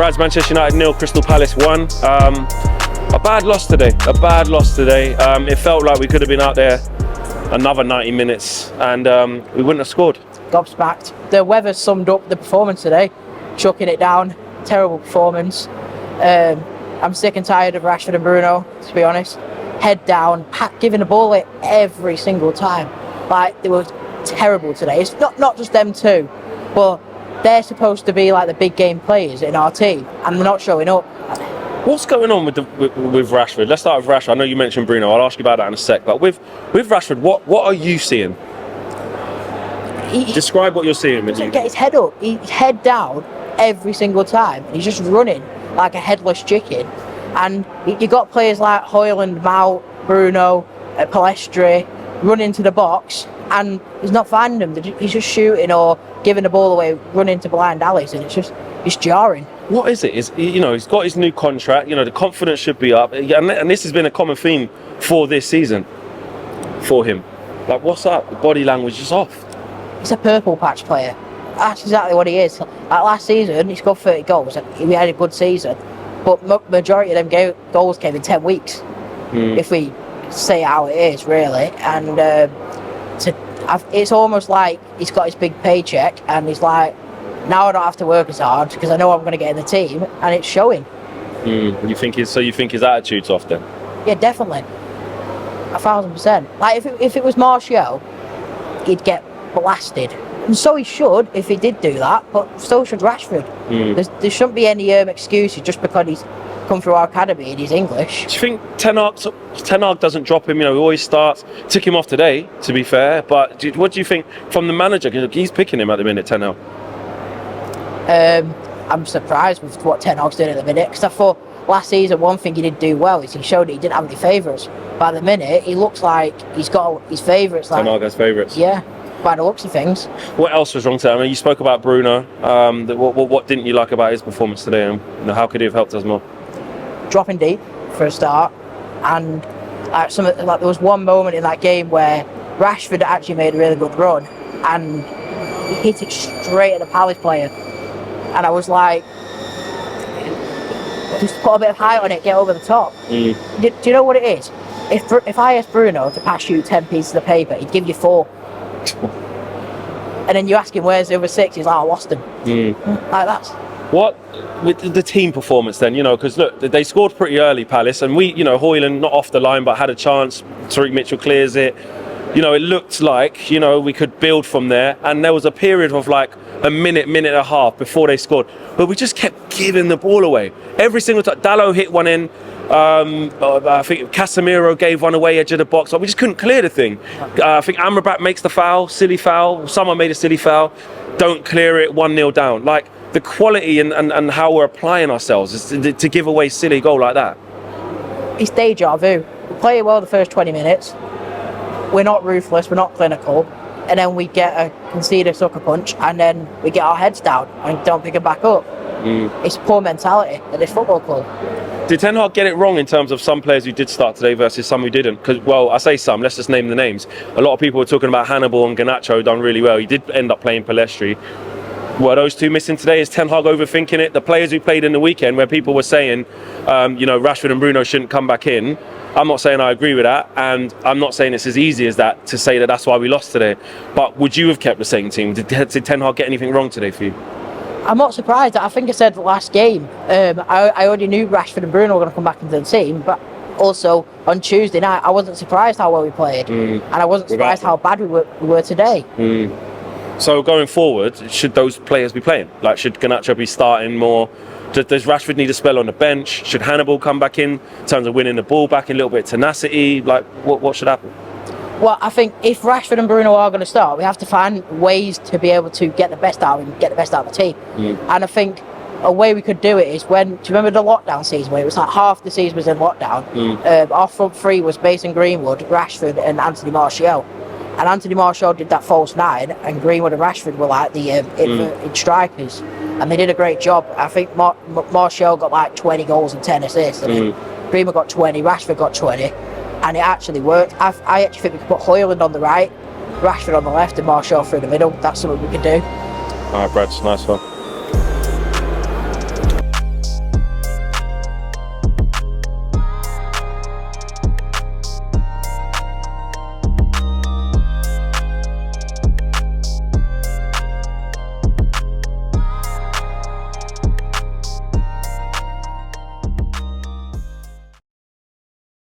Brad's Manchester United 0, Crystal Palace 1. A bad loss today. It felt like we could have been out there another 90 minutes and we wouldn't have scored. Gobsmacked. The weather summed up the performance today. Chucking it down. Terrible performance. I'm sick and tired of Rashford and Bruno, to be honest. Head down, giving the ball away every single time. Like, they were terrible today. It's not just them two, but they're supposed to be like the big game players in our team, and they're not showing up. What's going on with Rashford? Let's start with Rashford. I know you mentioned Bruno. I'll ask you about that in a sec. But with Rashford, what are you seeing? Describe what you're seeing. He doesn't get his head up. He's head down every single time. He's just running like a headless chicken. And you got players like Højlund, Mount, Bruno, Palestri running into the box, and he's not finding them. He's just shooting or giving the ball away, running into blind alleys, and it's jarring. What is it? He's got his new contract. The confidence should be up, and this has been a common theme for this season for him. Like, what's up? The body language is off. He's a purple patch player. That's exactly what he is. Like last season, he scored 30 goals, and he had a good season. But majority of them goals came in 10 weeks, if we say how it is, really. And it's almost like he's got his big paycheck, and he's like, now I don't have to work as hard because I know I'm going to get in the team, and it's showing. You think his attitude's off then? Yeah, definitely, 1,000%. Like if it was Martial, he'd get blasted. And so he should, if he did do that, but so should Rashford. There shouldn't be any excuses just because he's come through our academy and he's English. Do you think Ten Hag doesn't drop him? He always starts. Took him off today, to be fair. But what do you think from the manager? Because he's picking him at the minute, Ten Hag. I'm surprised with what Ten Hag's doing at the minute, because I thought last season one thing he did do well is he showed that he didn't have any favourites. But at the minute, he looks like he's got his favourites. Ten Hag has favourites. Yeah. By the looks of things. What else was wrong today? I mean, you spoke about Bruno. What didn't you like about his performance today? And how could he have helped us more? Dropping deep for a start, and there was one moment in that game where Rashford actually made a really good run, and he hit it straight at the Palace player, and I was like, just put a bit of height on it, get over the top. Do you know what it is? If I asked Bruno to pass you 10 pieces of paper, he'd give you 4. And then you ask him where's the other 6, he's like, I lost him. Like that's what with the team performance then, because look, they scored pretty early, Palace, and we, Højlund not off the line but had a chance. Tariq Mitchell clears it. It looked like we could build from there, and there was a period of like a minute and a half before they scored, but we just kept giving the ball away every single time. Dalot hit one in. I think Casemiro gave one away edge of the box. We just couldn't clear the thing. I think Amrabat makes the foul, silly foul. Someone made a silly foul. Don't clear it. 1-0 down. Like the quality and how we're applying ourselves is to give away silly goal like that. It's deja vu. We play well the first 20 minutes. We're not ruthless. We're not clinical. And then we concede a sucker punch, and then we get our heads down and don't pick it back up. It's poor mentality at this football club. Did Ten Hag get it wrong in terms of some players who did start today versus some who didn't? Because, well, I say some, let's just name the names. A lot of people were talking about Hannibal and Garnacho done really well. He did end up playing Palestri. Were those two missing today? Is Ten Hag overthinking it? The players who played in the weekend where people were saying, Rashford and Bruno shouldn't come back in. I'm not saying I agree with that, and I'm not saying it's as easy as that to say that that's why we lost today. But would you have kept the same team? Did Ten Hag get anything wrong today for you? I'm not surprised. I think I said last game, I already knew Rashford and Bruno were going to come back into the team, but also on Tuesday night, I wasn't surprised how well we played, and I wasn't surprised how bad we were today. So going forward, should those players be playing? Like, should Garnacho be starting more? Does Rashford need a spell on the bench? Should Hannibal come back in terms of winning the ball back, a little bit of tenacity? Like, what should happen? Well, I think if Rashford and Bruno are going to start, we have to find ways to be able to get the best out of him, get the best out of the team. And I think a way we could do it is do you remember the lockdown season where it was like half the season was in lockdown? Our front three was Mason Greenwood, Rashford and Anthony Martial. And Anthony Martial did that false 9, and Greenwood and Rashford were like the inverted strikers. And they did a great job. I think Martial got like 20 goals and 10 assists. And Greenwood got 20, Rashford got 20. And it actually worked. I actually think we could put Højlund on the right, Rashford on the left, and Martial through the middle. That's something we could do. All right, Brad, nice one.